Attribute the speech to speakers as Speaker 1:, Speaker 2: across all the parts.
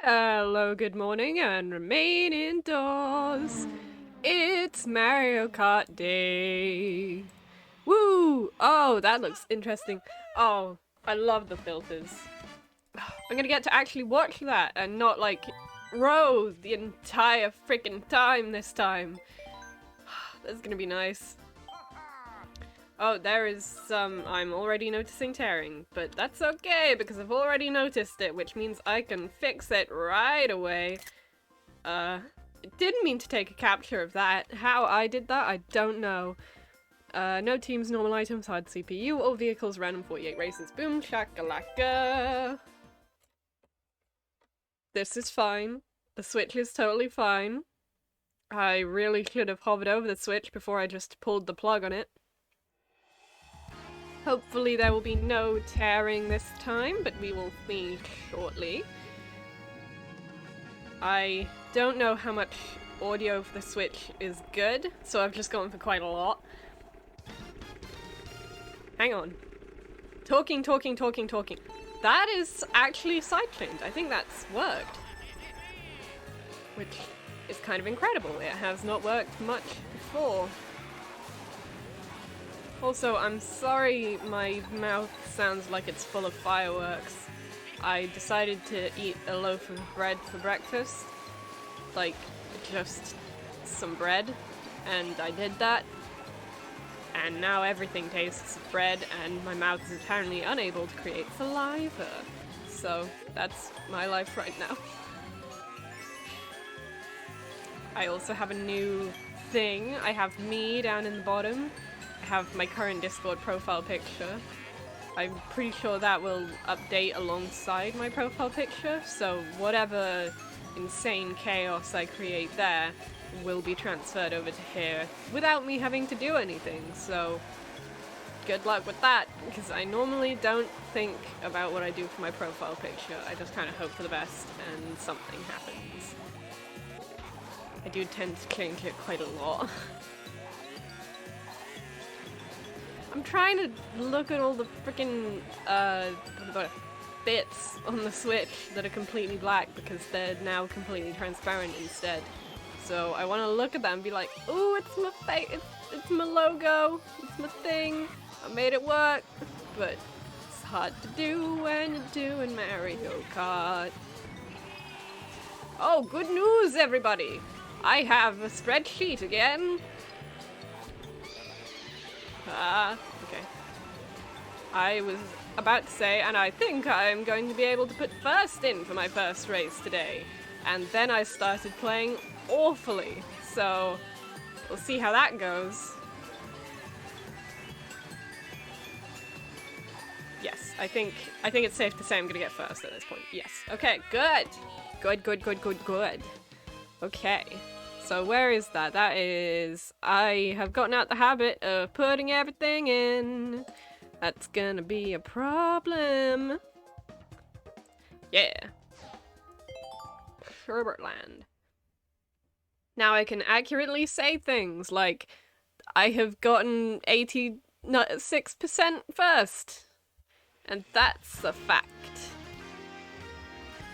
Speaker 1: Hello, good morning, and remain indoors. It's Mario Kart Day. Woo! Oh, that looks interesting. Oh, I love the filters. I'm gonna get to actually watch that and not like row the entire freaking time this time. That's gonna be nice. Oh, there is some I'm already noticing tearing, but that's okay because I've already noticed it, which means I can fix it right away. Didn't mean to take a capture of that. How I did that, I don't know. No teams, normal items, hard CPU, all vehicles, random 48 races. Boom, shakalaka. This is fine. The Switch is totally fine. I really should have hovered over the Switch before I just pulled the plug on it. Hopefully there will be no tearing this time, but we will see shortly. I don't know how much audio for the Switch is good, so I've just gone for quite a lot. Hang on. Talking. That is actually sidechained. I think that's worked. Which is kind of incredible. It has not worked much before. Also, I'm sorry my mouth sounds like it's full of fireworks. I decided to eat a loaf of bread for breakfast. Like, just some bread. And I did that. And now everything tastes of bread, and my mouth is apparently unable to create saliva. So, that's my life right now. I also have a new thing. I have me down in the bottom. I have my current Discord profile picture. I'm pretty sure that will update alongside my profile picture, so whatever insane chaos I create there will be transferred over to here without me having to do anything, so good luck with that, because I normally don't think about what I do for my profile picture. I just kind of hope for the best and something happens. I do tend to change it quite a lot. I'm trying to look at all the freaking bits on the Switch that are completely black because they're now completely transparent instead. So I want to look at them and be like, ooh, it's my it's my logo, it's my thing, I made it work. But it's hard to do when you're doing Mario Kart. Oh, good news, everybody! I have a spreadsheet again. Okay. I was about to say, and I think I'm going to be able to put first in for my first race today. And then I started playing awfully, so we'll see how that goes. Yes, I think it's safe to say I'm gonna get first at this point. Yes. Okay, good. Good. Okay. So where is that? That is... I have gotten out the habit of putting everything in. That's gonna be a problem. Yeah. Sherbertland. Now I can accurately say things like, I have gotten 86% first. And that's a fact.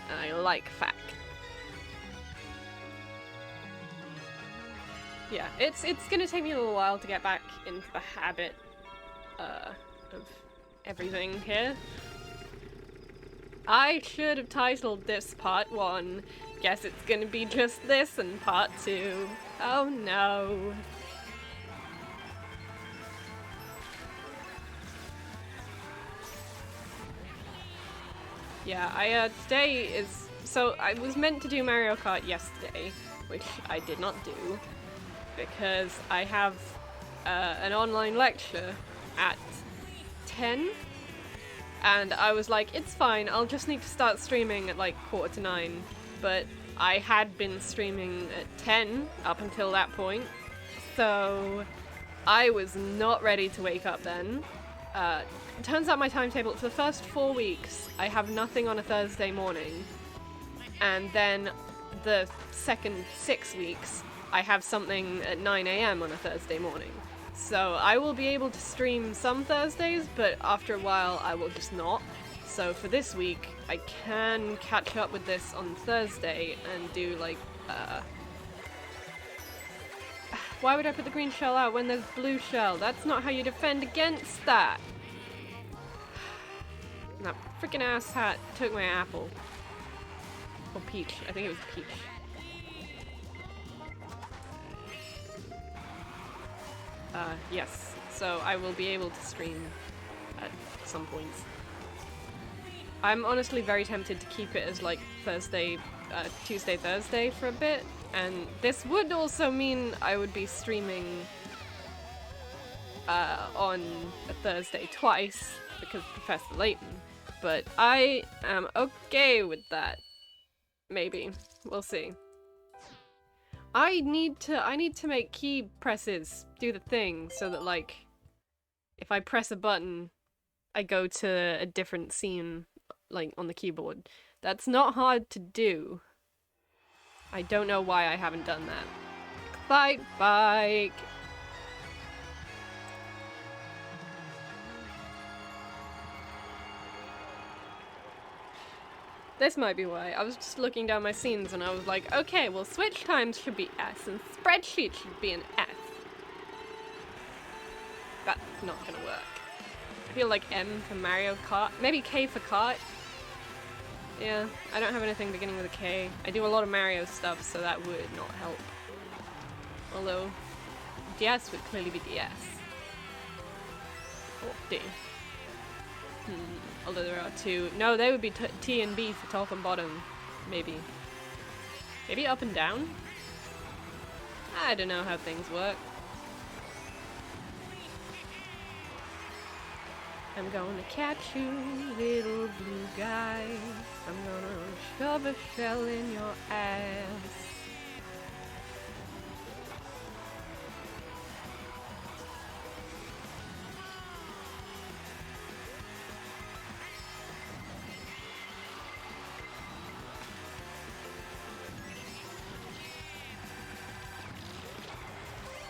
Speaker 1: And I like fact. Yeah, it's gonna take me a little while to get back into the habit of everything here. I should have titled this part 1. Guess it's gonna be just this and part 2. Oh no. Yeah, today is... So, I was meant to do Mario Kart yesterday, which I did not do. Because I have an online lecture at 10, and I was like, it's fine, I'll just need to start streaming at like 8:45, but I had been streaming at 10 up until that point, so I was not ready to wake up then. Turns out my timetable, for the first 4 weeks, I have nothing on a Thursday morning, and then the second 6 weeks, I have something at 9 AM on a Thursday morning. So I will be able to stream some Thursdays, but after a while I will just not. So for this week, I can catch up with this on Thursday and do like, why would I put the green shell out when there's blue shell? That's not how you defend against that! That freaking ass hat took my apple. Or peach. I think it was peach. Yes. So I will be able to stream at some points. I'm honestly very tempted to keep it as like Tuesday, Thursday for a bit. And this would also mean I would be streaming on a Thursday twice because of Professor Layton. But I am okay with that. Maybe. We'll see. I need to make key presses do the thing so that like if I press a button I go to a different scene like on the keyboard. That's not hard to do. I don't know why I haven't done that. Fight bike! This might be why. I was just looking down my scenes and I was like, okay, well switch times should be S and spreadsheet should be an F. That's not gonna work. I feel like M for Mario Kart. Maybe K for kart. Yeah, I don't have anything beginning with a K. I do a lot of Mario stuff, so that would not help. Although, DS would clearly be DS. Or D. Although there are two. No, they would be T and B for top and bottom. Maybe. Maybe up and down? I don't know how things work. I'm gonna catch you, little blue guy. I'm gonna shove a shell in your ass.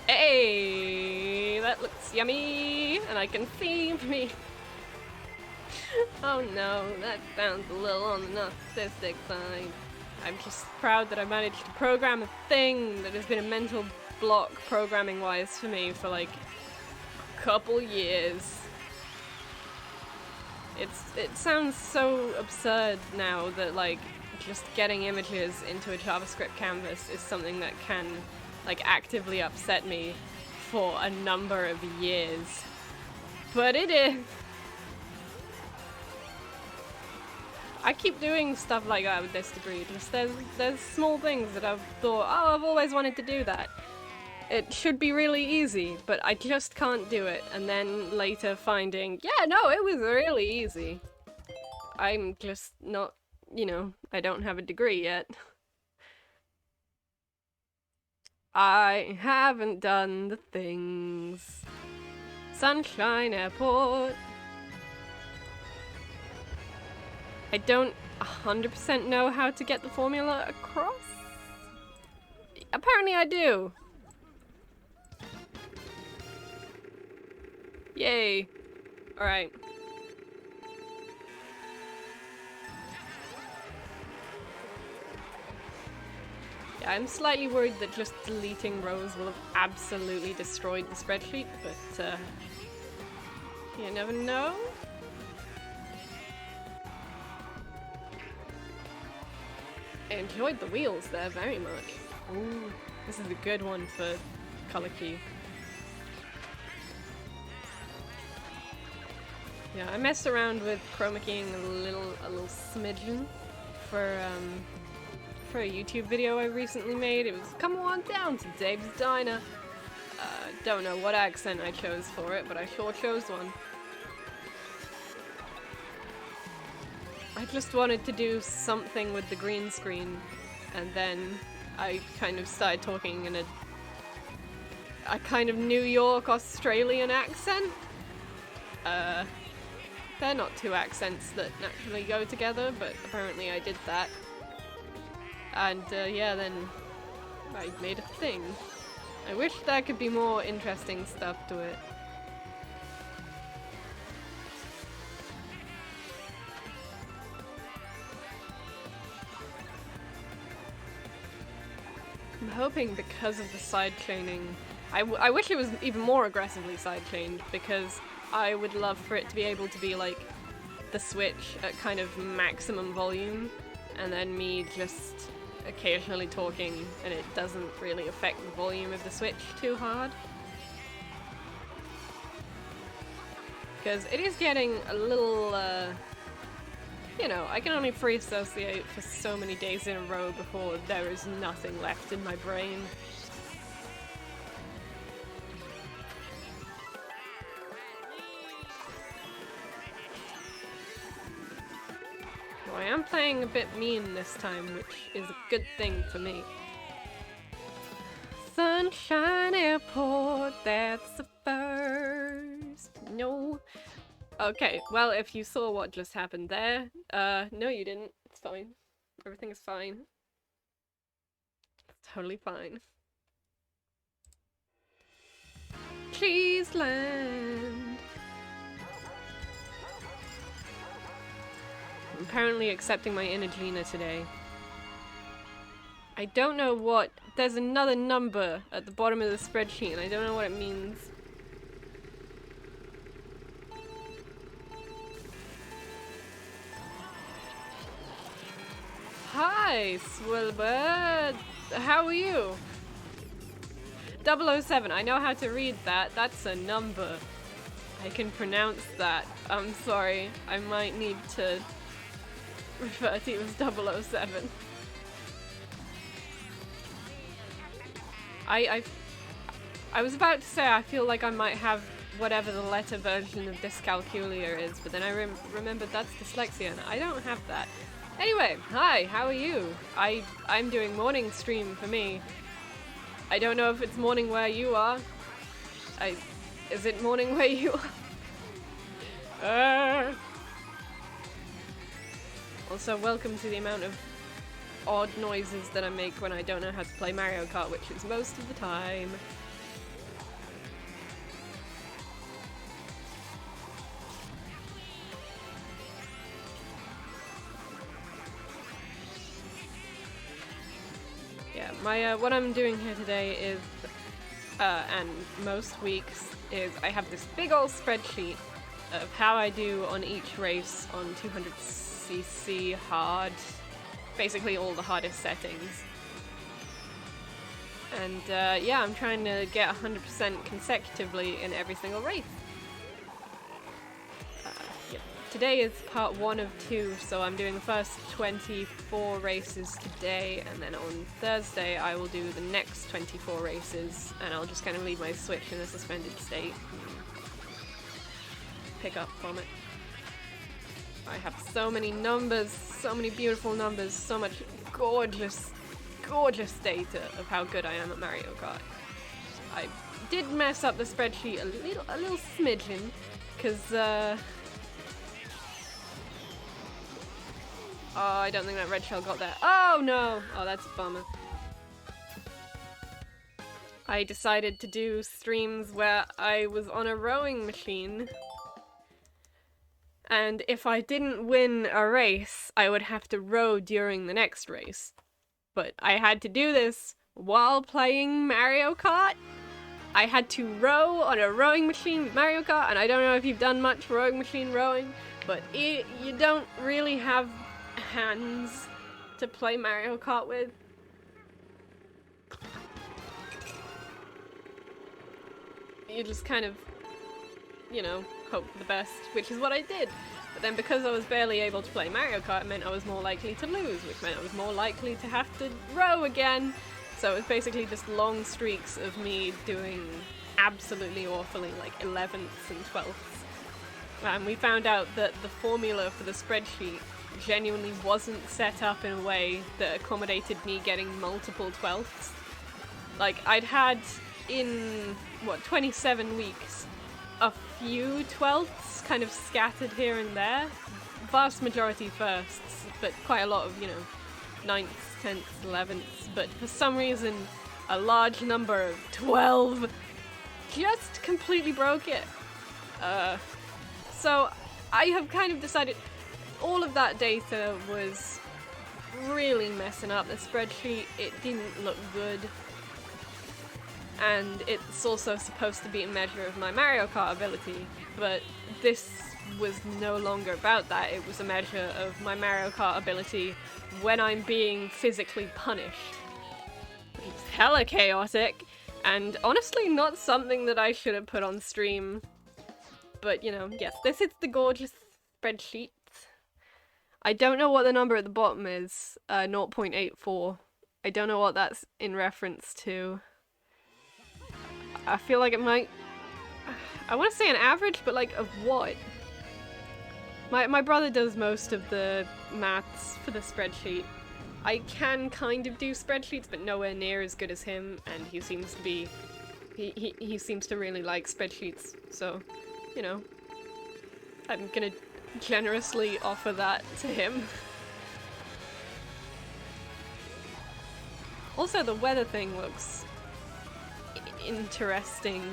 Speaker 1: Hey, that looks yummy, and I can see me. Oh no, that sounds a little on the narcissistic side. I'm just proud that I managed to program a thing that has been a mental block programming-wise for me for like a couple years. It sounds so absurd now that like just getting images into a JavaScript canvas is something that can like actively upset me for a number of years. But it is. I keep doing stuff like that with this degree. Just there's small things that I've thought, oh, I've always wanted to do that. It should be really easy, but I just can't do it. And then later finding, yeah, no, it was really easy. I'm just not, you know, I don't have a degree yet. I haven't done the things. Sunshine Airport. I don't 100% know how to get the formula across. Apparently I do. Yay. Alright. Yeah, I'm slightly worried that just deleting rows will have absolutely destroyed the spreadsheet, but you never know. I enjoyed the wheels there very much. Ooh, this is a good one for color key. Yeah, I messed around with chroma keying a little smidgen for a YouTube video I recently made. It was come on down to Dave's Diner. Don't know what accent I chose for it, but I sure chose one. I just wanted to do something with the green screen, and then I kind of started talking in a kind of New York Australian accent. They're not two accents that naturally go together, but apparently I did that. And yeah, then I made a thing. I wish there could be more interesting stuff to it. I'm hoping because of the side chaining, I wish it was even more aggressively side chained, because I would love for it to be able to be like the Switch at kind of maximum volume, and then me just occasionally talking and it doesn't really affect the volume of the Switch too hard. Because it is getting a little, you know, I can only free associate for so many days in a row before there is nothing left in my brain. I am playing a bit mean this time, which is a good thing for me. Sunshine Airport, that's the first. No. Okay, well, if you saw what just happened there, no you didn't. It's fine. Everything is fine. It's totally fine. Please land. I'm apparently accepting my inner Gina today. I don't know what... There's another number at the bottom of the spreadsheet and I don't know what it means. Hi, Swilbert! How are you? 007, I know how to read that. That's a number. I can pronounce that. I'm sorry. I might need to refer to you as 007. I was about to say I feel like I might have whatever the letter version of dyscalculia is, but then I remembered that's dyslexia and I don't have that. Anyway, hi, how are you? I'm doing morning stream for me. I don't know if it's morning where you are. Is it morning where you are? Also, welcome to the amount of odd noises that I make when I don't know how to play Mario Kart, which is most of the time. Yeah, my what I'm doing here today is, and most weeks, is I have this big old spreadsheet of how I do on each race on 200cc hard, basically all the hardest settings. And yeah, I'm trying to get 100% consecutively in every single race. Yep. Today is part 1 of 2, so I'm doing the first 24 races today, and then on Thursday I will do the next 24 races, and I'll just kind of leave my Switch in a suspended state and pick up from it. I have so many numbers, so many beautiful numbers, so much gorgeous, gorgeous data of how good I am at Mario Kart. I did mess up the spreadsheet a little smidgen, because oh, I don't think that red shell got there. Oh no! Oh, that's a bummer. I decided to do streams where I was on a rowing machine, and if I didn't win a race, I would have to row during the next race. But I had to do this while playing Mario Kart. I had to row on a rowing machine with Mario Kart, and I don't know if you've done much rowing machine rowing, but you don't really have hands to play Mario Kart with. You just kind of, you know, hope for the best, which is what I did. But then because I was barely able to play Mario Kart, it meant I was more likely to lose, which meant I was more likely to have to row again. So it was basically just long streaks of me doing absolutely awfully, like 11ths and 12ths. And we found out that the formula for the spreadsheet genuinely wasn't set up in a way that accommodated me getting multiple 12ths. Like, I'd had in, 27 weeks, a few 12ths kind of scattered here and there. Vast majority firsts, but quite a lot of, 9ths, 10ths, 11ths. But for some reason, a large number of 12 just completely broke it. So I have kind of decided all of that data was really messing up the spreadsheet. It didn't look good. And it's also supposed to be a measure of my Mario Kart ability, but this was no longer about that. It was a measure of my Mario Kart ability when I'm being physically punished. It's hella chaotic, and honestly not something that I should have put on stream. But, you know, yes, this is the gorgeous spreadsheet. I don't know what the number at the bottom is, 0.84. I don't know what that's in reference to. I feel like it might... I want to say an average, but like of what? My brother does most of the maths for the spreadsheet. I can kind of do spreadsheets, but nowhere near as good as him, and he seems to be... He seems to really like spreadsheets, so, you know, I'm gonna generously offer that to him. Also, the weather thing looks interesting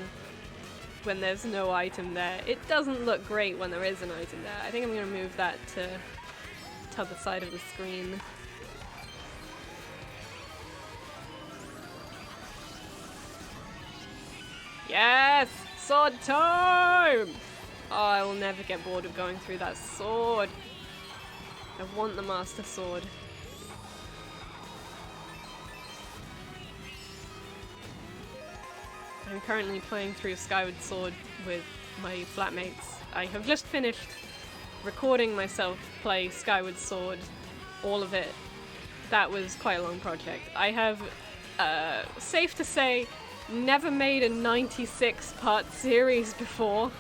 Speaker 1: when there's no item there. It doesn't look great when there is an item there. I think I'm gonna move that to the other side of the screen. Yes! Sword time! Oh, I will never get bored of going through that sword. I want the Master Sword. I'm currently playing through Skyward Sword with my flatmates. I have just finished recording myself play Skyward Sword, all of it. That was quite a long project. I have, safe to say, never made a 96-part series before,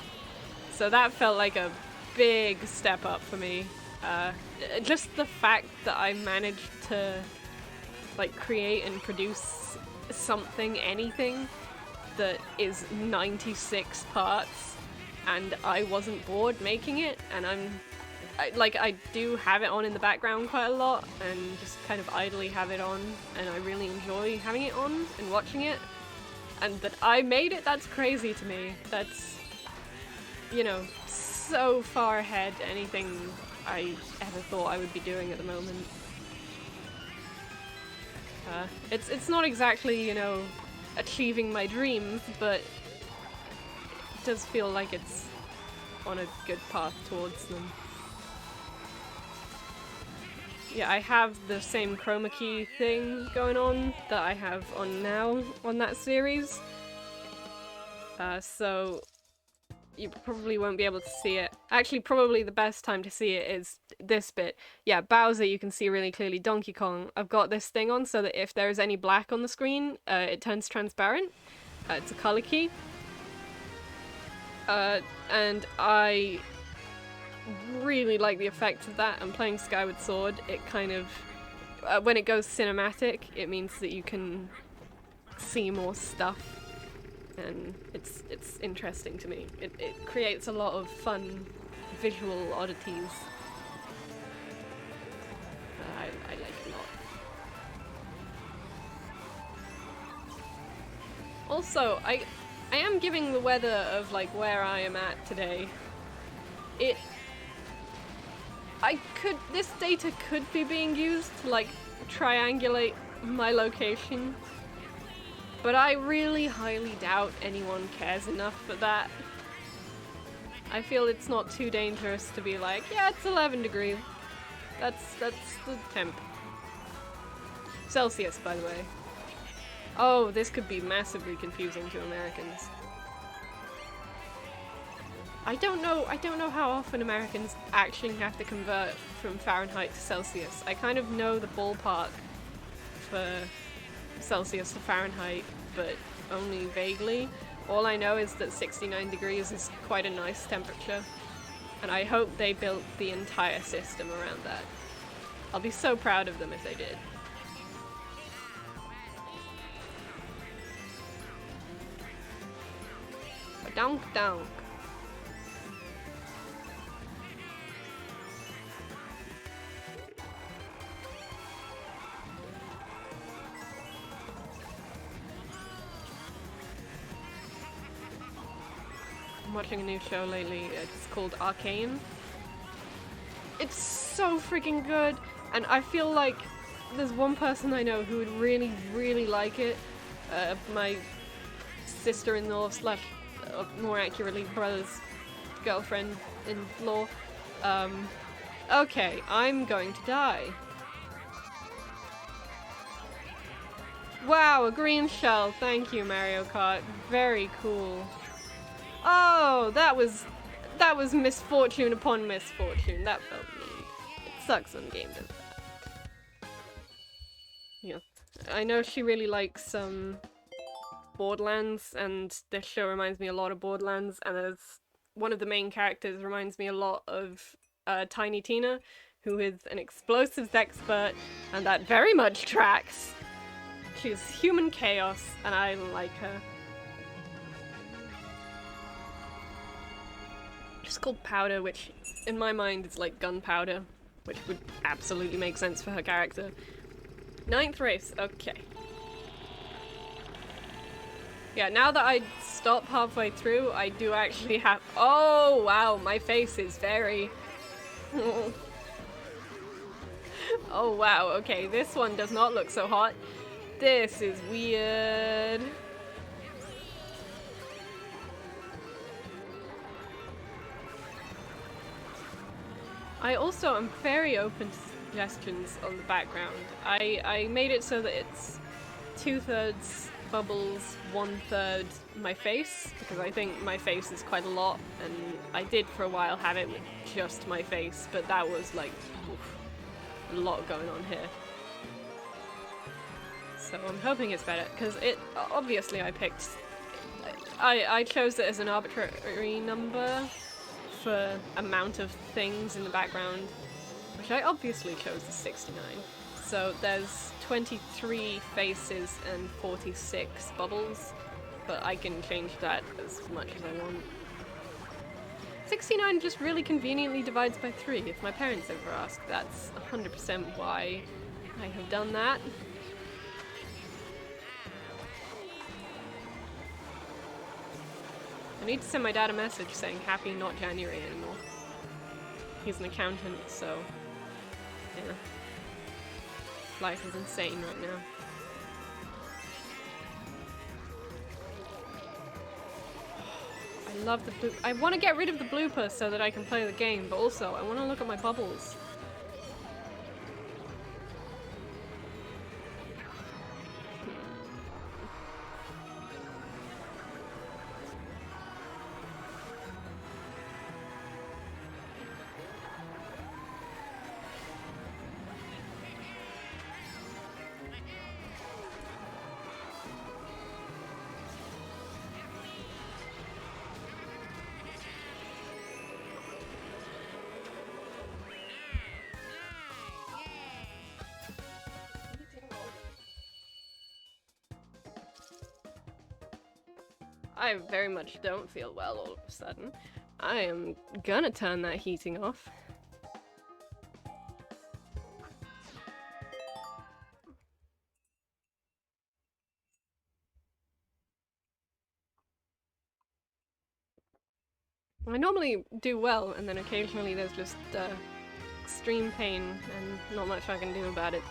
Speaker 1: so that felt like a big step up for me. Just the fact that I managed to like create and produce something, anything, that is 96 parts, and I wasn't bored making it, and I do have it on in the background quite a lot, and just kind of idly have it on, and I really enjoy having it on and watching it, and that I made it, that's crazy to me. That's, you know, so far ahead anything I ever thought I would be doing at the moment. It's not exactly, you know, achieving my dreams, but it does feel like it's on a good path towards them. Yeah, I have the same chroma key thing going on that I have on now on that series, so you probably won't be able to see it. Actually, probably the best time to see it is this bit. Yeah, Bowser you can see really clearly. Donkey Kong, I've got this thing on so that if there is any black on the screen, it turns transparent. It's a color key. And I really like the effect of that. I'm playing Skyward Sword. It kind of, when it goes cinematic, it means that you can see more stuff. And it's interesting to me. It creates a lot of fun visual oddities. I like it a lot. Also, I am giving the weather of like where I am at today. This data could be being used to like triangulate my location. But I really highly doubt anyone cares enough for that. I feel it's not too dangerous to be like, yeah, it's 11 degrees. That's the temp. Celsius, by the way. Oh, this could be massively confusing to Americans. I don't know how often Americans actually have to convert from Fahrenheit to Celsius. I kind of know the ballpark for Celsius to Fahrenheit, but only vaguely. All I know is that 69 degrees is quite a nice temperature, and I hope they built the entire system around that. I'll be so proud of them if they did. Donk donk. I'm watching a new show lately. It's called Arcane. It's so freaking good, and I feel like there's one person I know who would really, really like it. My sister-in-law slash, more accurately, brother's girlfriend-in-law. Okay, I'm going to die. Wow, a green shell. Thank you, Mario Kart. Very cool. Oh, that was misfortune upon misfortune. That felt mean. It sucks when game does that. Yeah. I know she really likes Borderlands, and this show reminds me a lot of Borderlands, and as one of the main characters reminds me a lot of Tiny Tina, who is an explosives expert, and that very much tracks. She's human chaos, and I like her. She's called Powder, which in my mind is like gunpowder, which would absolutely make sense for her character. 9th race, okay. Yeah, now that I stop halfway through, I do actually have— oh wow, my face is very— oh wow, okay, this one does not look so hot. This is weird. I also am very open to suggestions on the background. I made it so that it's 2/3 bubbles, 1/3 my face, because I think my face is quite a lot, and I did for a while have it with just my face, but that was like, oof, a lot going on here. So I'm hoping it's better, because it— obviously I picked— I chose it as an arbitrary number for amount of things in the background, which I obviously chose as 69. So there's 23 faces and 46 bubbles, but I can change that as much as I want. 69 just really conveniently divides by 3. If my parents ever ask, that's 100% why I have done that. I need to send my dad a message saying happy not January anymore. He's an accountant, so yeah. Life is insane right now. I love the blue— I want to get rid of the blooper so that I can play the game, but also I want to look at my bubbles. I very much don't feel well all of a sudden. I am gonna turn that heating off. I normally do well, and then occasionally there's just extreme pain and not much I can do about it.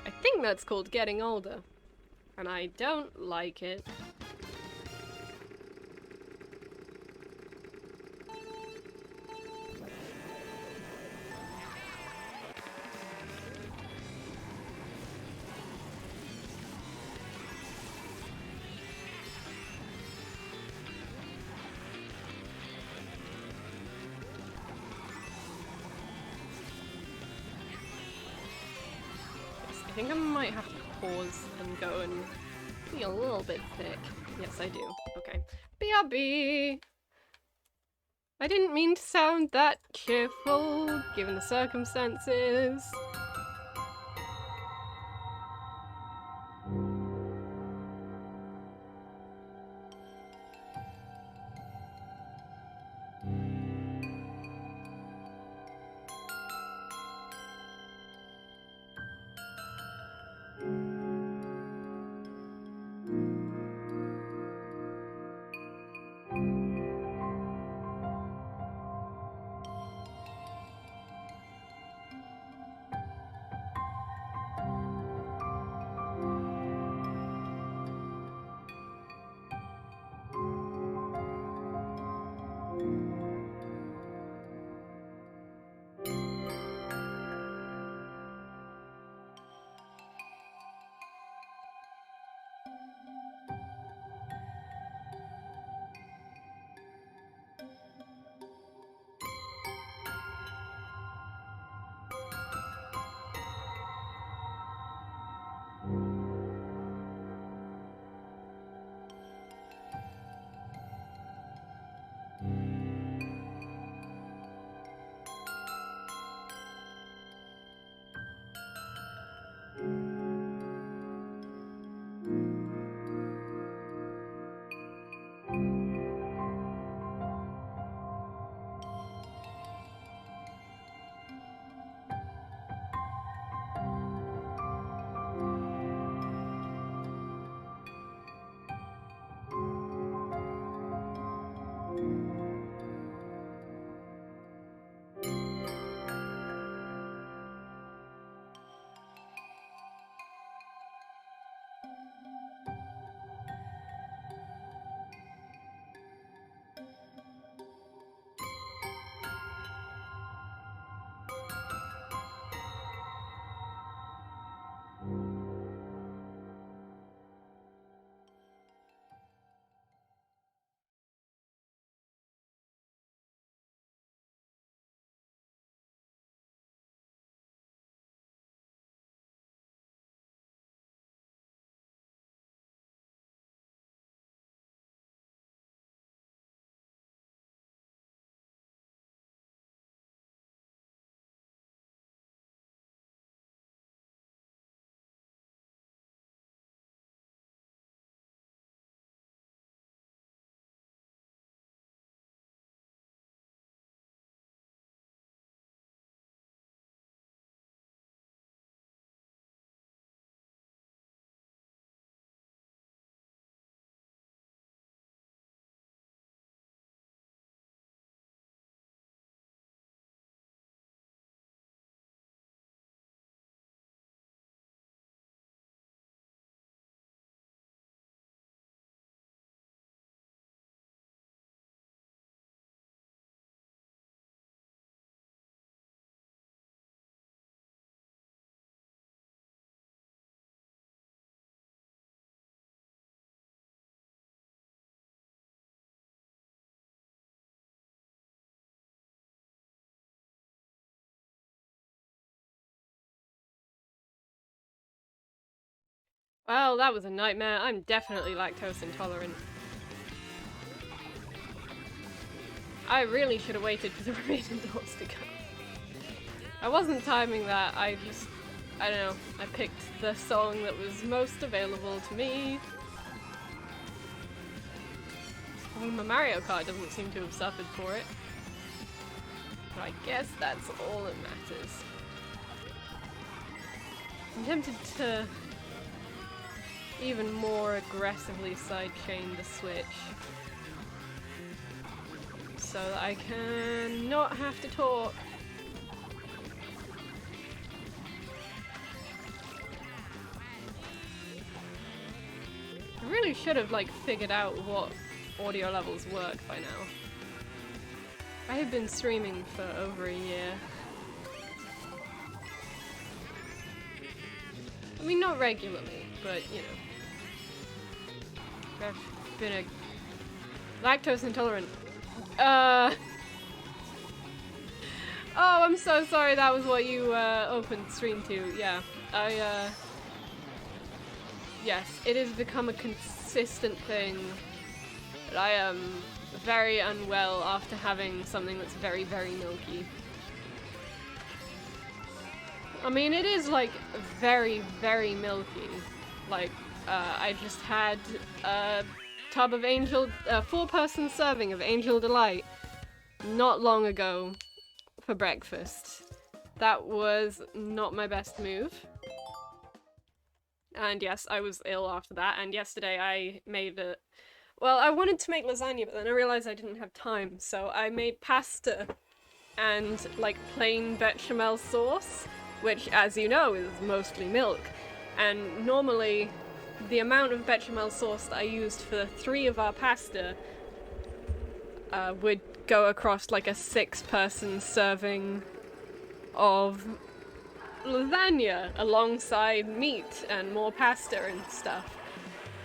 Speaker 1: I think that's called getting older, and I don't like it. I think I might have to pause and go and be a little bit thick. Yes, I do. Okay. BRB! I didn't mean to sound that cheerful, given the circumstances. Well, that was a nightmare. I'm definitely lactose intolerant. I really should have waited for the remaining doors to go. I wasn't timing that, I don't know, I picked the song that was most available to me. I mean, my Mario Kart doesn't seem to have suffered for it. But I guess that's all that matters. I'm tempted to even more aggressively sidechain the Switch so that I can not have to talk. I really should have like figured out what audio levels work by now. I have been streaming for over a year. I mean, not regularly, but you know. I've been a lactose intolerant. Oh, I'm so sorry that was what you opened stream to. Yeah, yes, it has become a consistent thing that I am very unwell after having something that's very, very milky. I mean, it is like very, very milky. Like, I just had a tub of four-person serving of Angel Delight not long ago for breakfast. That was not my best move. And yes, I was ill after that, and yesterday I made well, I wanted to make lasagna, but then I realized I didn't have time, so I made pasta and, like, plain bechamel sauce, which, as you know, is mostly milk. And normally, the amount of bechamel sauce that I used for 3 of our pasta would go across, like, a 6-person serving of lasagna alongside meat and more pasta and stuff.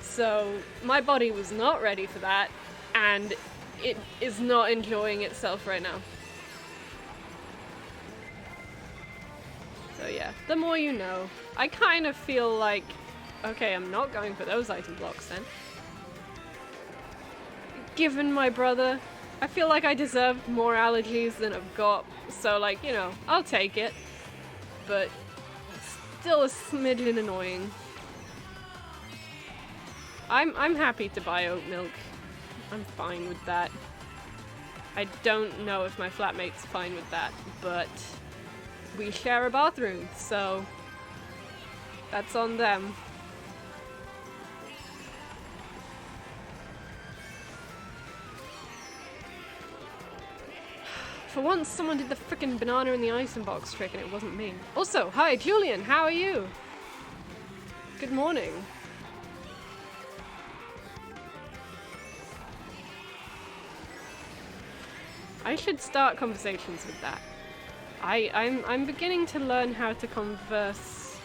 Speaker 1: So my body was not ready for that, and it is not enjoying itself right now. So yeah, the more you know. I kind of feel like, okay, I'm not going for those item blocks then. Given my brother, I feel like I deserve more allergies than I've got, so like, you know, I'll take it. But still a smidgen annoying. I'm happy to buy oat milk. I'm fine with that. I don't know if my flatmate's fine with that, but we share a bathroom, so that's on them. For once, someone did the frickin' banana in the icing box trick and it wasn't me. Also, hi Julian, how are you? Good morning. I should start conversations with that. I'm beginning to learn how to converse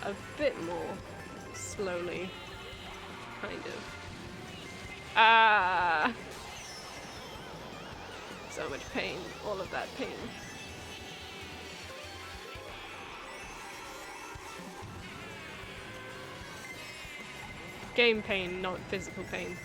Speaker 1: a bit more slowly. Kind of. So much pain, all of that pain. Game pain, not physical pain.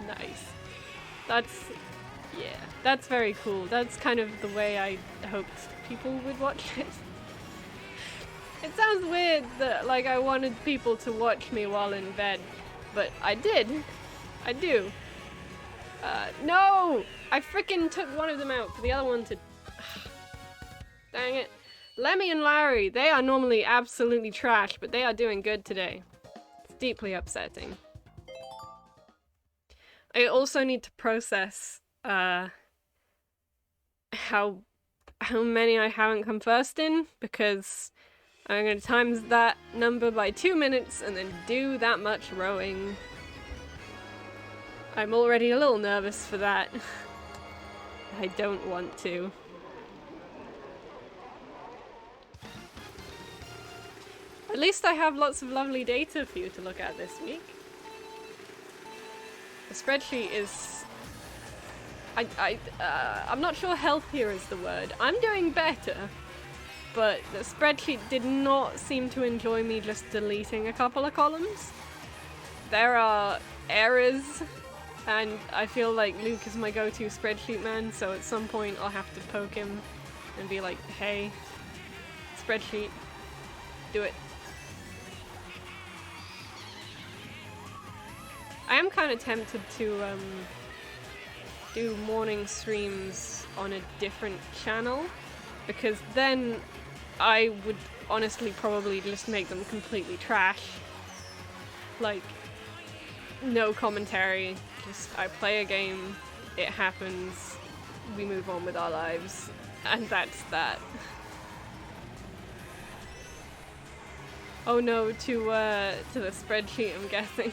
Speaker 1: Nice. That's very cool. That's kind of the way I hoped people would watch it. It sounds weird that, like, I wanted people to watch me while in bed, but I did. I do. No! I frickin' took one of them out for the other one to... Dang it. Lemmy and Larry, they are normally absolutely trash, but they are doing good today. It's deeply upsetting. I also need to process how many I haven't come first in, because I'm going to times that number by 2 minutes and then do that much rowing. I'm already a little nervous for that. I don't want to. At least I have lots of lovely data for you to look at this week. The spreadsheet is... I'm not sure healthier is the word. I'm doing better, but the spreadsheet did not seem to enjoy me just deleting a couple of columns. There are errors, and I feel like Luke is my go-to spreadsheet man, so at some point I'll have to poke him and be like, hey, spreadsheet, do it. I am kind of tempted to do morning streams on a different channel, because then I would honestly probably just make them completely trash. Like, no commentary, just I play a game, it happens, we move on with our lives, and that's that. Oh no, to the spreadsheet, I'm guessing.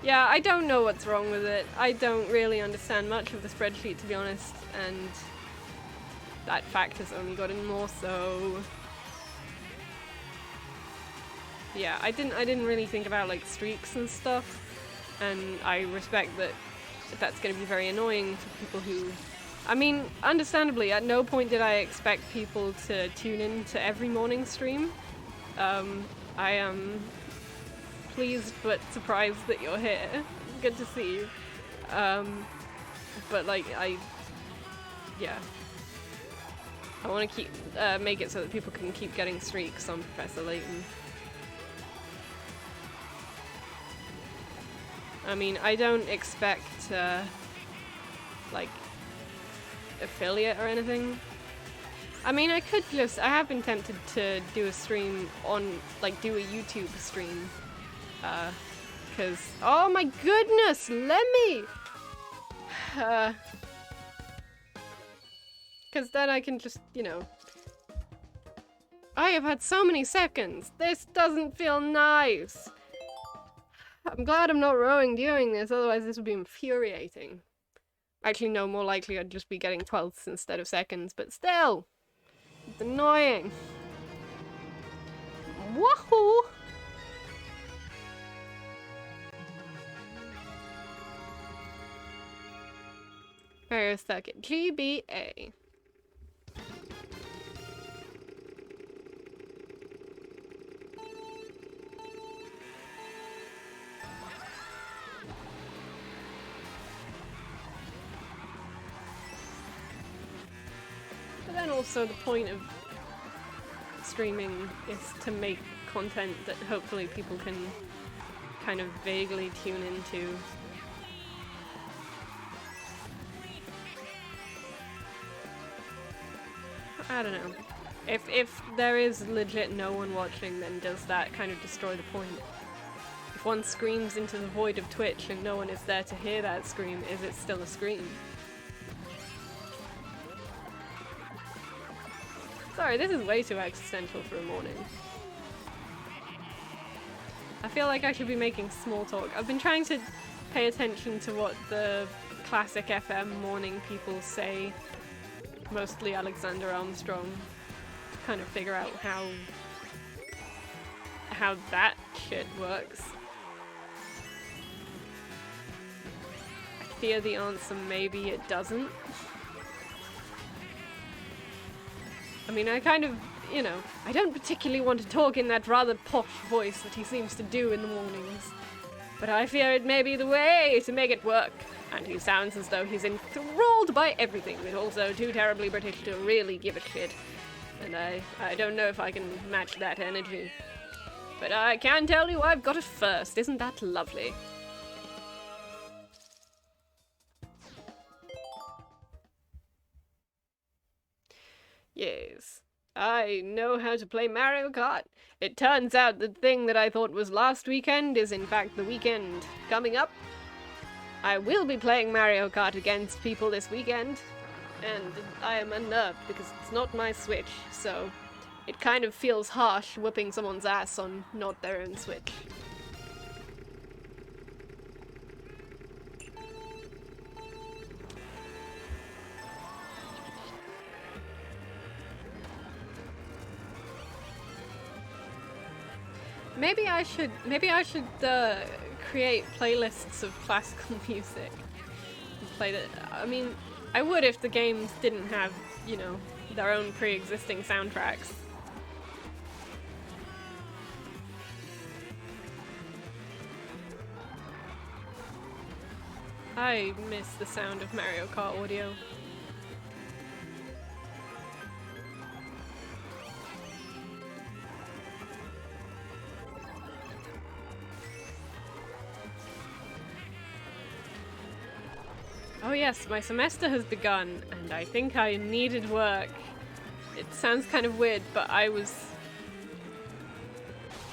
Speaker 1: Yeah, I don't know what's wrong with it. I don't really understand much of the spreadsheet, to be honest, and that fact has only gotten more so. Yeah, I didn't really think about like streaks and stuff, and I respect that that's going to be very annoying for people who... I mean, understandably, at no point did I expect people to tune in to every morning stream. I am pleased but surprised that you're here. Good to see you. But like, yeah. I want to keep make it so that people can keep getting streaks on Professor Layton. I mean, I don't expect like affiliate or anything. I mean, I have been tempted to do a stream on, like, do a YouTube stream. Cause, oh my goodness, Lemmy! Cause then I can just, you know. I have had so many seconds! This doesn't feel nice! I'm glad I'm not rowing during this, otherwise this would be infuriating. Actually, no, more likely I'd just be getting 12ths instead of seconds, but still! It's annoying. Woohoo! Mario Circuit GBA. But then also the point of streaming is to make content that hopefully people can kind of vaguely tune into. I don't know. If there is legit no one watching, then does that kind of destroy the point? If one screams into the void of Twitch and no one is there to hear that scream, is it still a scream? Sorry, this is way too existential for a morning. I feel like I should be making small talk. I've been trying to pay attention to what the classic FM morning people say, mostly Alexander Armstrong, to kind of figure out how that shit works. I fear the answer maybe it doesn't. I mean, I kind of, you know, I don't particularly want to talk in that rather posh voice that he seems to do in the mornings, but I fear it may be the way to make it work. And he sounds as though he's enthralled by everything, but also too terribly British to really give a shit. And I don't know if I can match that energy. But I can tell you I've got it first. Isn't that lovely? Yes, I know how to play Mario Kart. It turns out the thing that I thought was last weekend is in fact the weekend coming up. I will be playing Mario Kart against people this weekend, and I am unnerved because it's not my Switch, so it kind of feels harsh whooping someone's ass on not their own Switch. maybe I should create playlists of classical music and play that. I mean, I would if the games didn't have, you know, their own pre-existing soundtracks. I miss the sound of Mario Kart audio. Oh yes, my semester has begun, and I think I needed work. It sounds kind of weird, but I was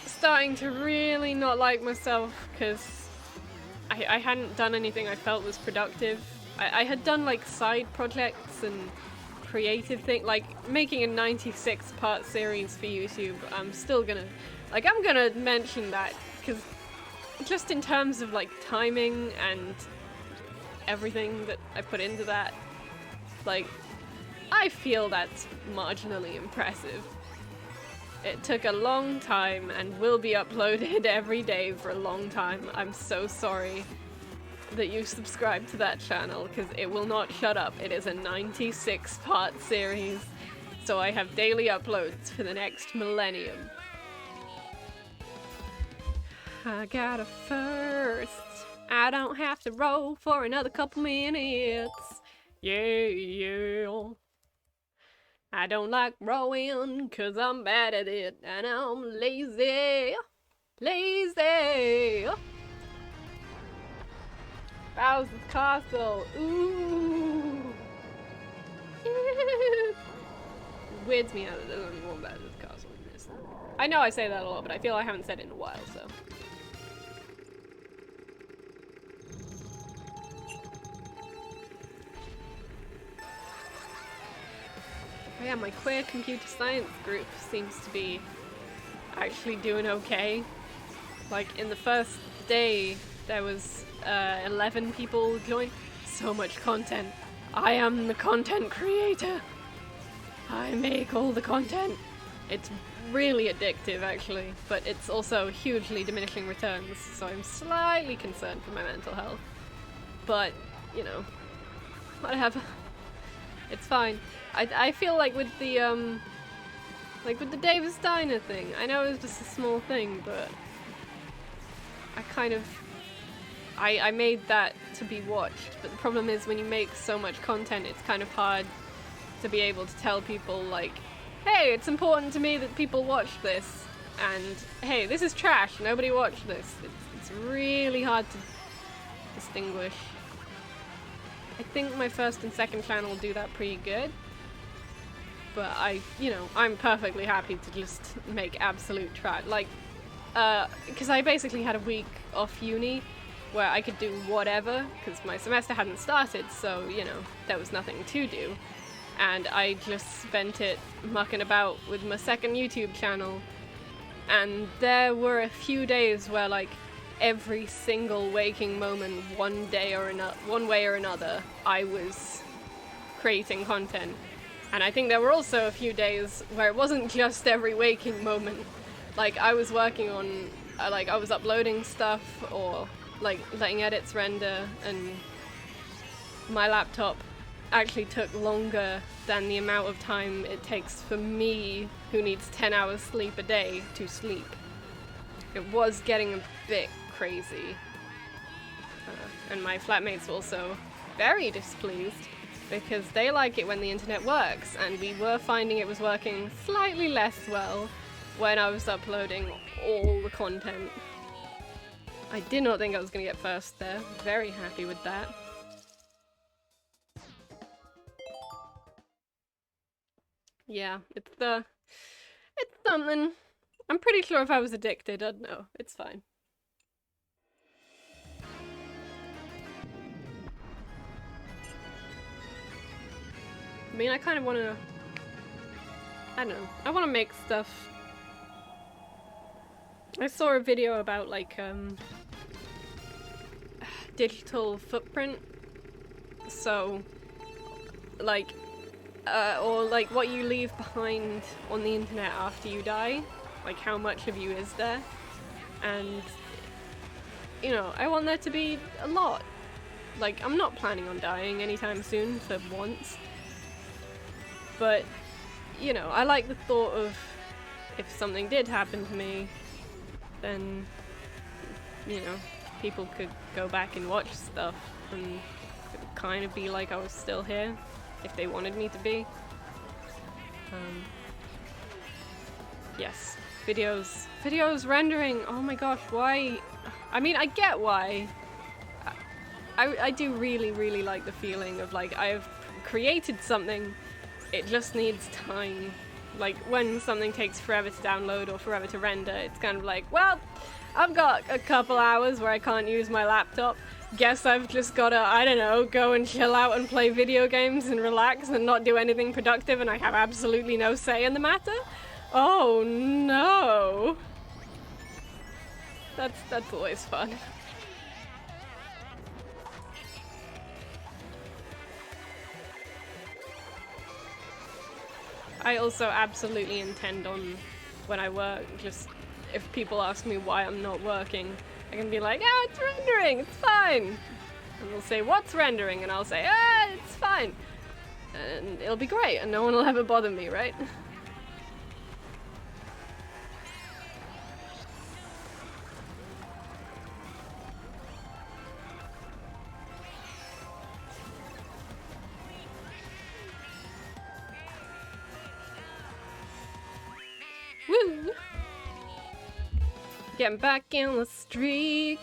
Speaker 1: starting to really not like myself because I hadn't done anything I felt was productive. I had done like side projects and creative things, like making a 96-part series for YouTube. I'm gonna mention that because just in terms of like timing and everything that I put into that, like, I feel that's marginally impressive. It took a long time and will be uploaded every day for a long time. I'm so sorry that you subscribed to that channel because it will not shut up. It is a 96-part series, so I have daily uploads for the next millennium. I got a first. I don't have to roll for another couple minutes. Yeah. I don't like rowing cause I'm bad at it and I'm lazy. Bowser's Castle. Ooh. Weirds me out that there's only one Bowser's Castle in this. I know I say that a lot, but I feel I haven't said it in a while, so. Oh yeah, my queer computer science group seems to be actually doing okay. Like, in the first day, there was 11 people join. So much content. I am the content creator. I make all the content. It's really addictive, actually, but it's also hugely diminishing returns, so I'm slightly concerned for my mental health. But, you know, whatever. It's fine. I feel like with the Davis Diner thing, I know it was just a small thing, but I made that to be watched, but the problem is when you make so much content, it's kind of hard to be able to tell people, like, hey, it's important to me that people watch this, and hey, this is trash, nobody watched this. It's really hard to distinguish. I think my first and second channel do that pretty good, but I'm perfectly happy to just make absolute trash. Like, because I basically had a week off uni where I could do whatever, because my semester hadn't started, so, you know, there was nothing to do. And I just spent it mucking about with my second YouTube channel. And there were a few days where, like, every single waking moment, one way or another, I was creating content. And I think there were also a few days where it wasn't just every waking moment. Like, I was working on, I was uploading stuff or, like, letting edits render, and my laptop actually took longer than the amount of time it takes for me, who needs 10 hours sleep a day, to sleep. It was getting a bit crazy. And my flatmates were also very displeased because they like it when the internet works, and we were finding it was working slightly less well when I was uploading all the content. I did not think I was going to get first there. Very happy with that. Yeah, it's something. I'm pretty sure if I was addicted, I'd know. It's fine. I mean, I kind of want to... I don't know. I want to make stuff. I saw a video about, like, digital footprint. So, like, or like what you leave behind on the internet after you die. Like, how much of you is there? and you know, I want there to be a lot. Like, I'm not planning on dying anytime soon for once, but you know, I like the thought of if something did happen to me, then you know, people could go back and watch stuff and it would kind of be like I was still here if they wanted me to be. Yes, videos rendering, oh my gosh, why? I mean, I get why. I do really like the feeling of like, I've created something, it just needs time. Like, when something takes forever to download or forever to render, it's kind of like, well, I've got a couple hours where I can't use my laptop. Guess I've just gotta, I don't know, go and chill out and play video games and relax and not do anything productive, and I have absolutely no say in the matter? Oh no! That's always fun. I also absolutely intend on, when I work, just if people ask me why I'm not working, I can be like, ah, it's rendering, it's fine. And they'll say, what's rendering? And I'll say, ah, it's fine. And it'll be great, and no one will ever bother me, right? Woo! Getting back in the streak.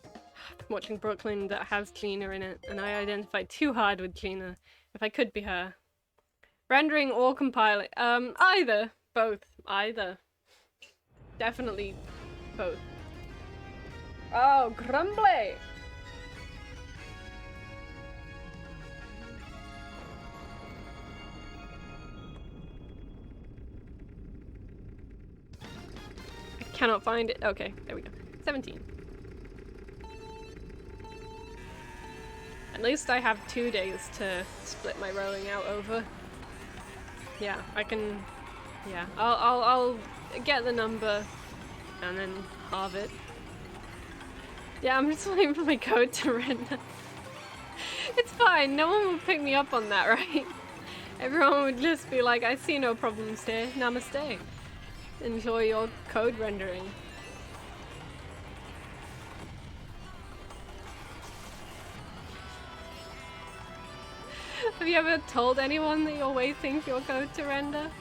Speaker 1: I'm watching Brooklyn that has Cleaner in it, and I identified too hard with Cleaner. If I could be her. Rendering or compiling? Either. Both. Either. Definitely both. Oh, Grumbly! Cannot find it. Okay, there we go. 17. At least I have 2 days to split my rowing out over. Yeah, I can. Yeah, I'll get the number and then halve it. Yeah, I'm just waiting for my code to render. It's fine. No one will pick me up on that, right? Everyone would just be like, I see no problems here. Namaste. Enjoy your code rendering. Have you ever told anyone that you're waiting for your code to render?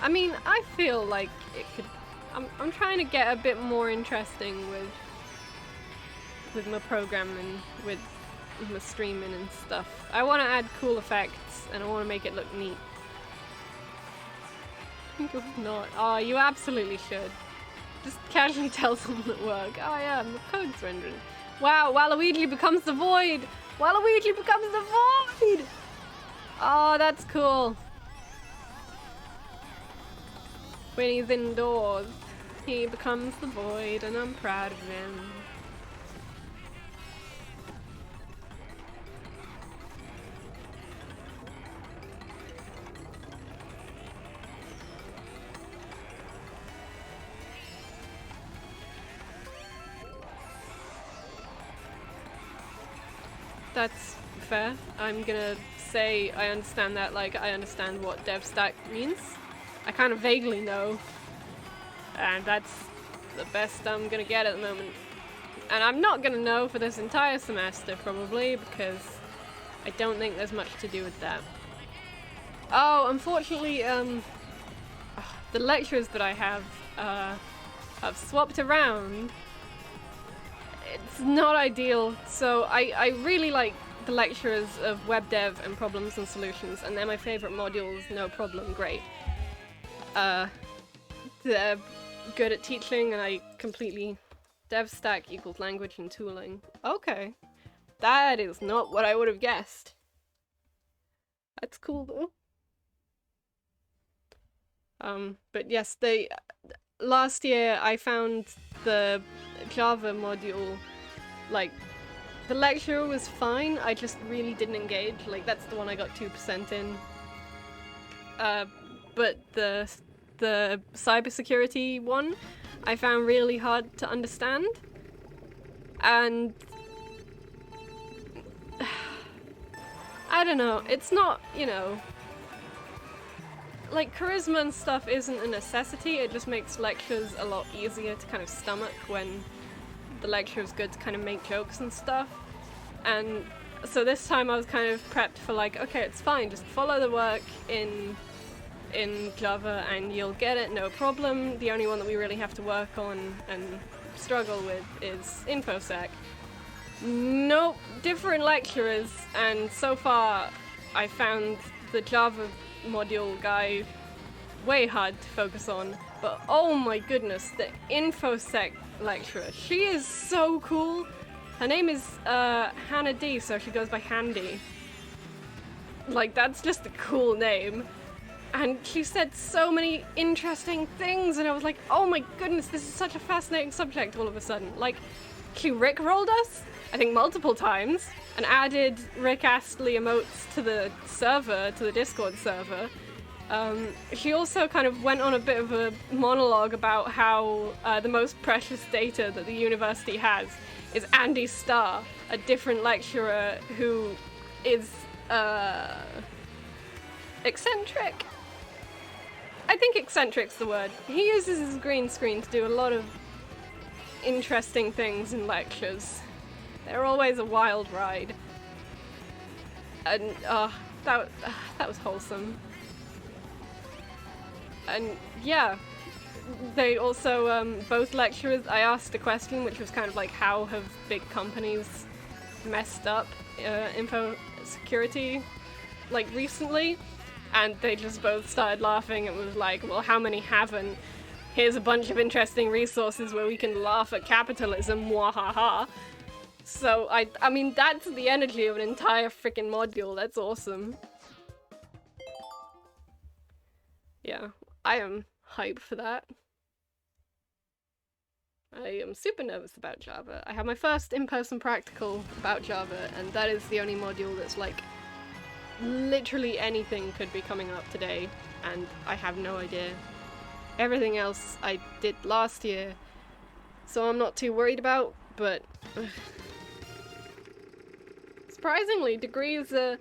Speaker 1: I mean, I feel like it could... I'm trying to get a bit more interesting with my programming, with my streaming and stuff. I want to add cool effects and I want to make it look neat. You're not. Oh, you absolutely should. Just casually tell someone at work, oh yeah, my code's rendering. Wow, Waluigi becomes the void! Waluigi becomes the void! Oh, that's cool. When he's indoors, he becomes the void, and I'm proud of him. That's fair. I'm gonna say I understand that like I understand what dev stack means. I kind of vaguely know. And that's the best I'm gonna get at the moment. And I'm not gonna know for this entire semester probably because I don't think there's much to do with that. Oh, unfortunately, the lecturers that I have swapped around. It's not ideal, so I really like the lecturers of web dev and problems and solutions, and they're my favorite modules, no problem, great. They're good at teaching, and I completely... Dev stack equals language and tooling. Okay. That is not what I would have guessed. That's cool though. But yes, last year I found the Java module, like, the lecture was fine, I just really didn't engage, like, that's the one I got 2% in. but the cybersecurity one I found really hard to understand. And I don't know, it's not, you know, like charisma and stuff isn't a necessity, it just makes lectures a lot easier to kind of stomach when the lecture is good to kind of make jokes and stuff. And so this time I was kind of prepped for like, okay, it's fine, just follow the work in Java and you'll get it, no problem. The only one that we really have to work on and struggle with is InfoSec. Nope, different lecturers, and so far I found the Java module guy way hard to focus on, but oh my goodness, the InfoSec lecturer, she is so cool. Her name is Hannah D, so she goes by Handy. Like, that's just a cool name. And she said so many interesting things, and I was like, oh my goodness, this is such a fascinating subject all of a sudden. Like, she rickrolled us, I think multiple times, and added Rick Astley emotes to the server, to the Discord server. She also kind of went on a bit of a monologue about how the most precious data that the university has is Andy Starr, a different lecturer who is eccentric. I think eccentric's the word. He uses his green screen to do a lot of interesting things in lectures. They're always a wild ride. And that was wholesome. And yeah, they also, both lecturers, I asked a question which was kind of like, how have big companies messed up info security, like, recently? And they just both started laughing. It was like, well, how many haven't? Here's a bunch of interesting resources where we can laugh at capitalism, wahaha. So, I mean, that's the energy of an entire freaking module. That's awesome. Yeah, I am hyped for that. I am super nervous about Java. I have my first in-person practical about Java, and that is the only module that's like, literally anything could be coming up today, and I have no idea. Everything else I did last year, so I'm not too worried about, but surprisingly, degrees are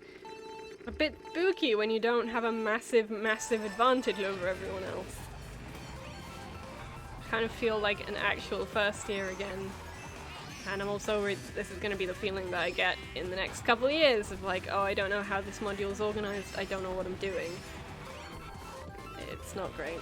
Speaker 1: a bit spooky when you don't have a massive advantage over everyone else. I kind of feel like an actual first year again. And I'm also worried this is going to be the feeling that I get in the next couple of years of like, oh, I don't know how this module is organized, I don't know what I'm doing. It's not great.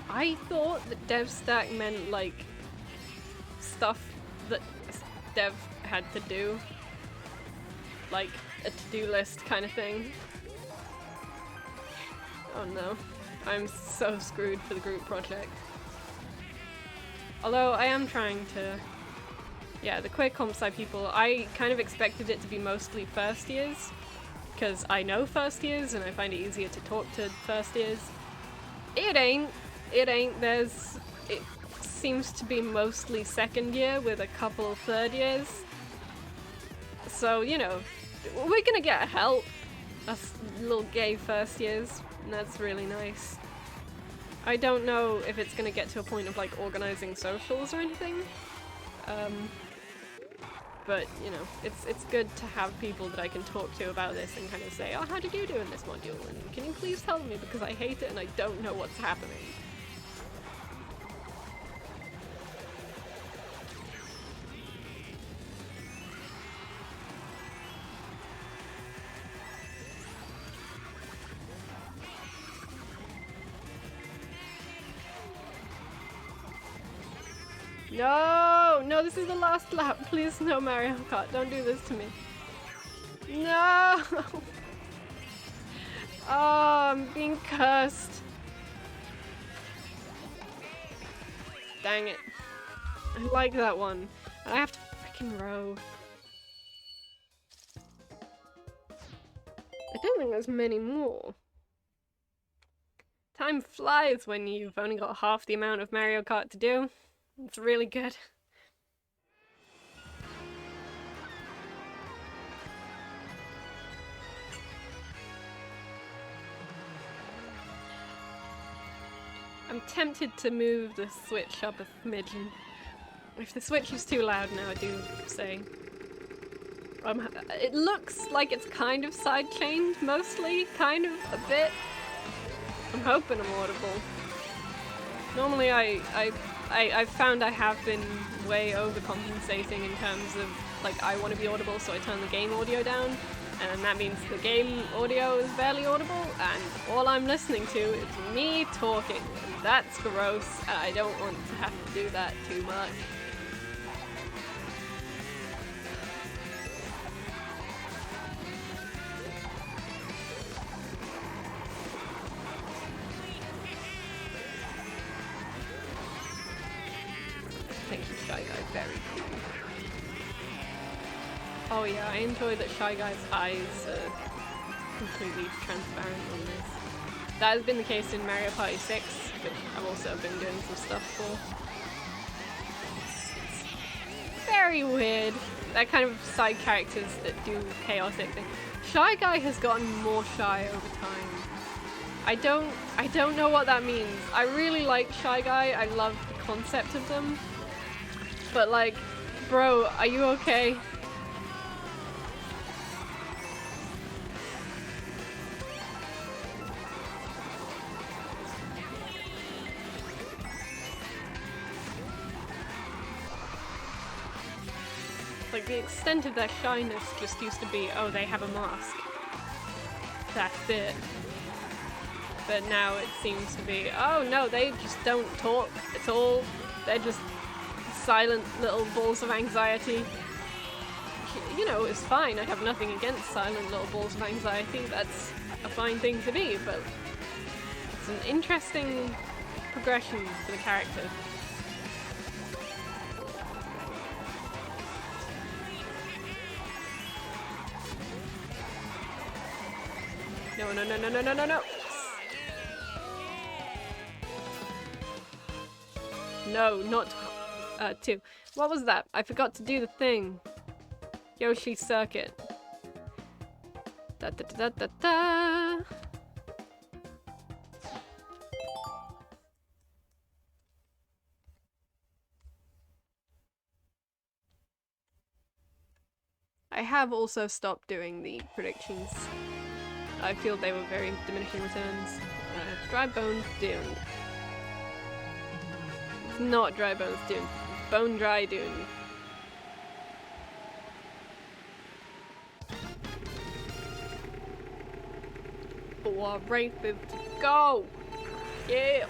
Speaker 1: I thought that DevStack meant like stuff that dev had to do. Like a to-do list kind of thing. Oh no, I'm so screwed for the group project. Although I am trying to... Yeah, the queer comp sci people, I kind of expected it to be mostly first years, because I know first years and I find it easier to talk to first years. It ain't. It seems to be mostly second year with a couple of third years. So, you know, we're gonna get help. Us little gay first years, and that's really nice. I don't know if it's gonna get to a point of like organizing socials or anything. But, you know, it's good to have people that I can talk to about this and kind of say, oh, how did you do in this module? And can you please tell me because I hate it and I don't know what's happening. No! No, this is the last lap. Please, no, Mario Kart. Don't do this to me. No! Oh, I'm being cursed. Dang it. I like that one. I have to freaking row. I don't think there's many more. Time flies when you've only got half the amount of Mario Kart to do. It's really good. I'm tempted to move the Switch up a smidgen. If the Switch is too loud now, I do say. It looks like it's kind of side-chained, mostly, kind of, a bit. I'm hoping I'm audible. Normally I've found I have been way overcompensating in terms of, like, I want to be audible, so I turn the game audio down, and that means the game audio is barely audible, and all I'm listening to is me talking, and that's gross, and I don't want to have to do that too much. Thank you, Shy Guy, very cool. Oh yeah, I enjoy that Shy Guy's eyes are completely transparent on this. That has been the case in Mario Party 6, which I've also been doing some stuff for. It's very weird. That kind of side characters that do chaotic things. Shy Guy has gotten more shy over time. I don't know what that means. I really like Shy Guy, I love the concept of them. But like, bro, are you okay? Like, the extent of their shyness just used to be, oh, they have a mask. That's it. But now it seems to be, oh no, they just don't talk at all. They're just silent little balls of anxiety. You know, it's fine. I have nothing against silent little balls of anxiety. That's a fine thing to be, but it's an interesting progression for the character. No, no, no, no, no, no, no, no! No, not 2. What was that? I forgot to do the thing. Yoshi Circuit. Da da da da da. I have also stopped doing the predictions. I feel they were very diminishing returns. Dry Bones Dune. It's not Dry Bones Dune. Bone Dry Dune. Oh, races to go! Yeah!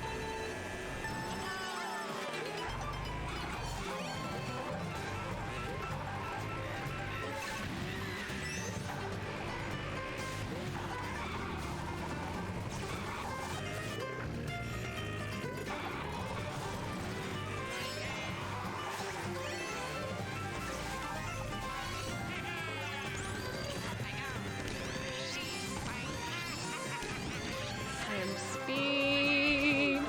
Speaker 1: I am speed.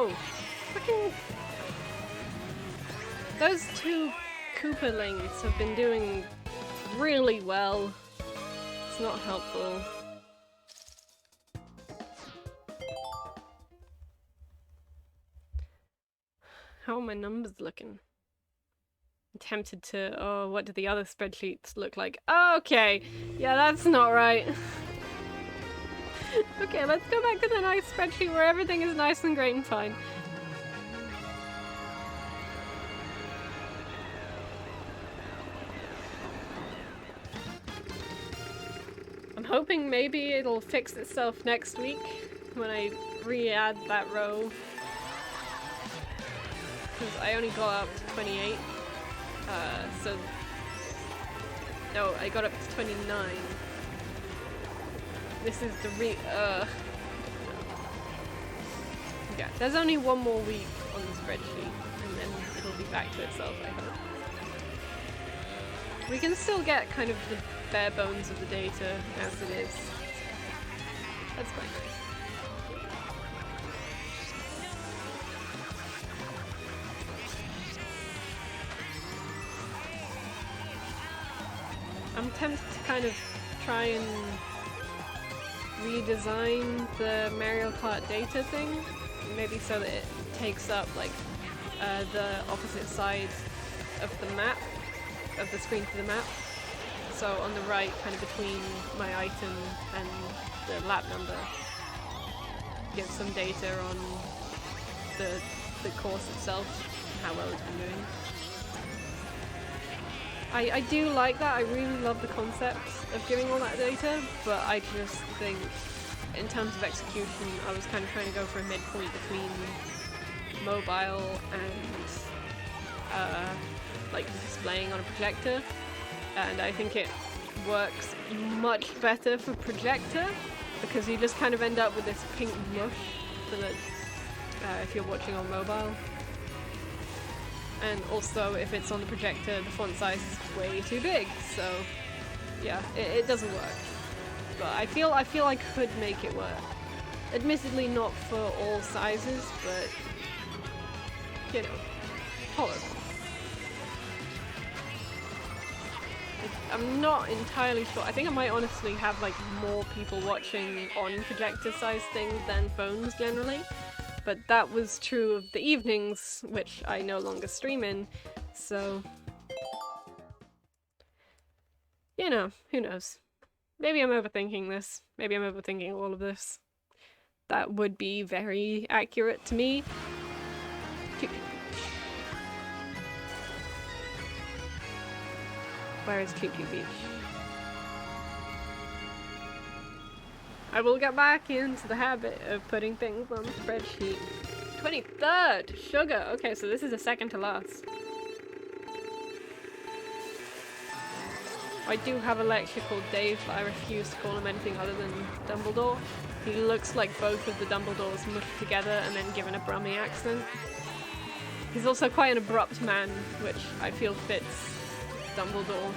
Speaker 1: No! Fucking... Those two Koopalings have been doing really well. It's not helpful. How are my numbers looking? I'm tempted to... Oh, what do the other spreadsheets look like? Okay! Yeah, that's not right. Okay, let's go back to the nice spreadsheet where everything is nice and great and fine. I'm hoping maybe it'll fix itself next week when I re-add that row. Because I only got up to 28. So... No, I got up to 29. This is the yeah, there's only one more week on the spreadsheet, and then it'll be back to itself, I hope. We can still get kind of the bare bones of the data as it is. That's quite nice. I'm tempted to kind of try and redesign the Mario Kart data thing, maybe so that it takes up like the opposite side of the map, of the screen to the map. So on the right, kind of between my item and the lap number, give some data on the course itself, how well it's been doing. I do like that. I really love the concept of giving all that data, but I just think in terms of execution I was kind of trying to go for a midpoint between mobile and like displaying on a projector, and I think it works much better for projector because you just kind of end up with this pink mush so that if you're watching on mobile. And also, if it's on the projector, the font size is way too big, so yeah, it doesn't work. But I feel I could make it work. Admittedly not for all sizes, but, you know, tolerable. I'm not entirely sure. I think I might honestly have like more people watching on projector size things than phones generally. But that was true of the evenings, which I no longer stream in, so... You know, who knows. Maybe I'm overthinking this. Maybe I'm overthinking all of this. That would be very accurate to me. Where is Choo Choo Beach? I will get back into the habit of putting things on the spreadsheet. 23rd! Sugar! Okay, so this is the second to last. I do have a lecture called Dave, but I refuse to call him anything other than Dumbledore. He looks like both of the Dumbledores mushed together and then given a Brummy accent. He's also quite an abrupt man, which I feel fits Dumbledore.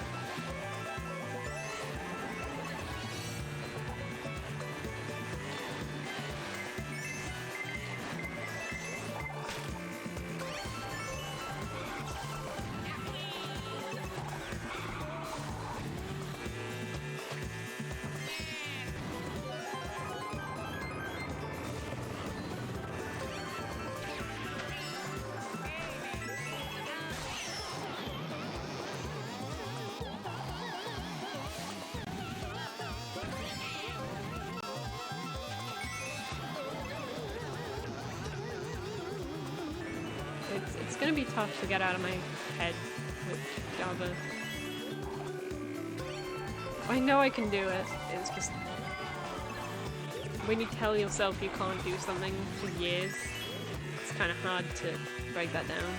Speaker 1: It's gonna be tough to get out of my head with Java. I know I can do it, it's just... when you tell yourself you can't do something for years, it's kind of hard to break that down.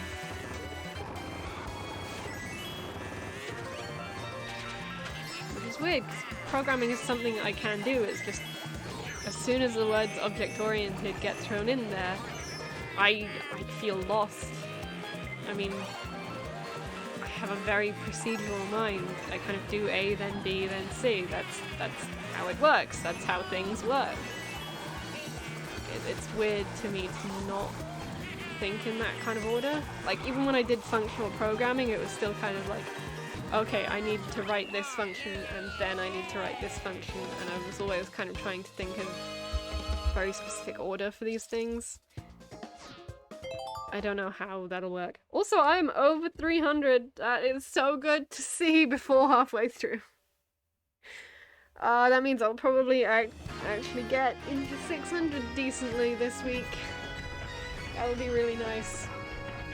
Speaker 1: Which is weird, because programming is something I can do, it's just... as soon as the words object-oriented get thrown in there, I feel lost. I mean, I have a very procedural mind. I kind of do A, then B, then C. That's how it works. That's how things work. It's weird to me to not think in that kind of order. Like, even when I did functional programming, it was still kind of like, okay, I need to write this function, and then I need to write this function, and I was always kind of trying to think of very specific order for these things. I don't know how that'll work. Also, I'm over 300. That is so good to see before halfway through. That means I'll probably actually get into 600 decently this week. That would be really nice.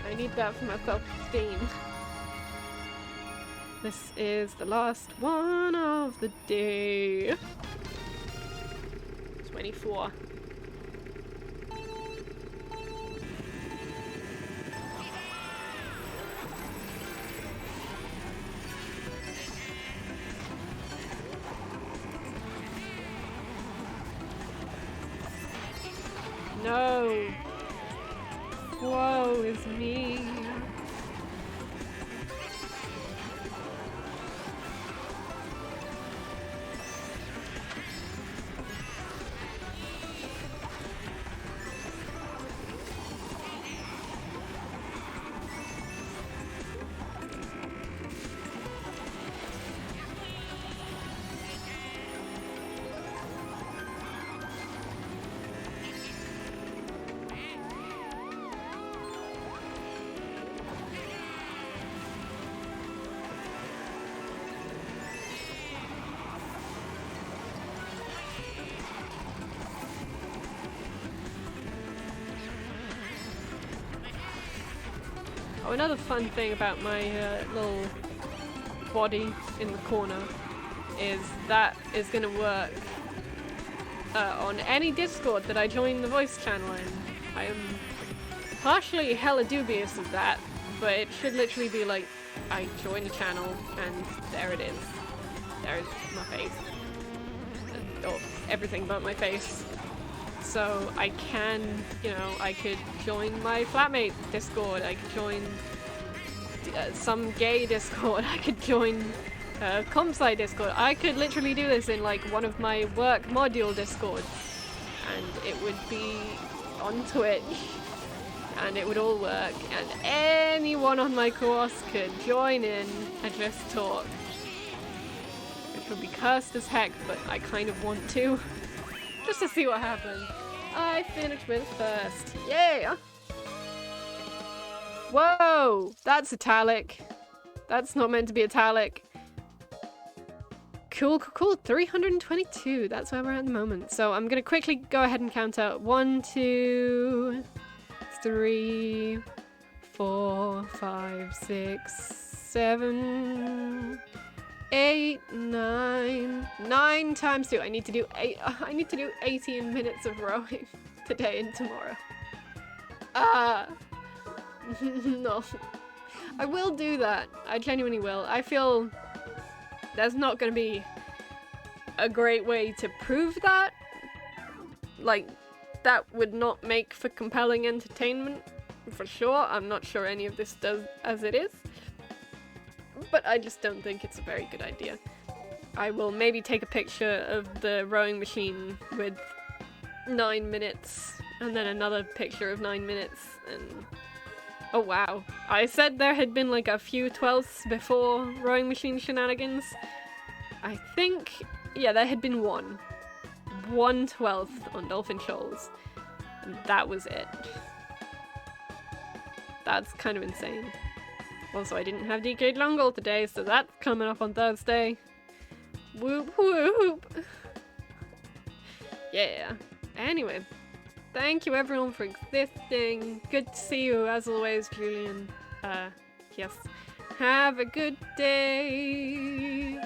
Speaker 1: I need that for my self-esteem. This is the last one of the day. 24. No! Woe is me! Oh, another fun thing about my little body in the corner is that is going to work on any Discord that I join the voice channel in. I am partially hella dubious of that, but it should literally be like, I join a channel and there it is. There's my face. Oh, everything but my face. So I can, you know, I could join my flatmate Discord, I could join some gay Discord, I could join ComSci Discord. I could literally do this in like one of my work module Discords, and it would be on Twitch, and it would all work, and anyone on my course could join in and just talk. Which would be cursed as heck, but I kind of want to. Just to see what happens. I finished with first. Yeah! Whoa! That's italic. That's not meant to be italic. Cool, cool, cool. 322. That's where we're at the moment. So I'm gonna quickly go ahead and count out 1, 2, 3, 4, 5, 6, 7, 8, 9. 9 times 2. I need to do 18 minutes of rowing today and tomorrow. No. I will do that. I genuinely will. I feel there's not going to be a great way to prove that. Like, that would not make for compelling entertainment, for sure. I'm not sure any of this does as it is. But I just don't think it's a very good idea. I will maybe take a picture of the rowing machine with 9 minutes, and then another picture of 9 minutes, and... Oh wow. I said there had been like a few 12ths before rowing machine shenanigans. I think... yeah, there had been one. 1/12th on Dolphin Shoals. And that was it. That's kind of insane. Also, I didn't have Decade Long Goal today, so that's coming up on Thursday. Whoop whoop! Yeah. Anyway, thank you everyone for existing. Good to see you as always, Julian. Yes. Have a good day.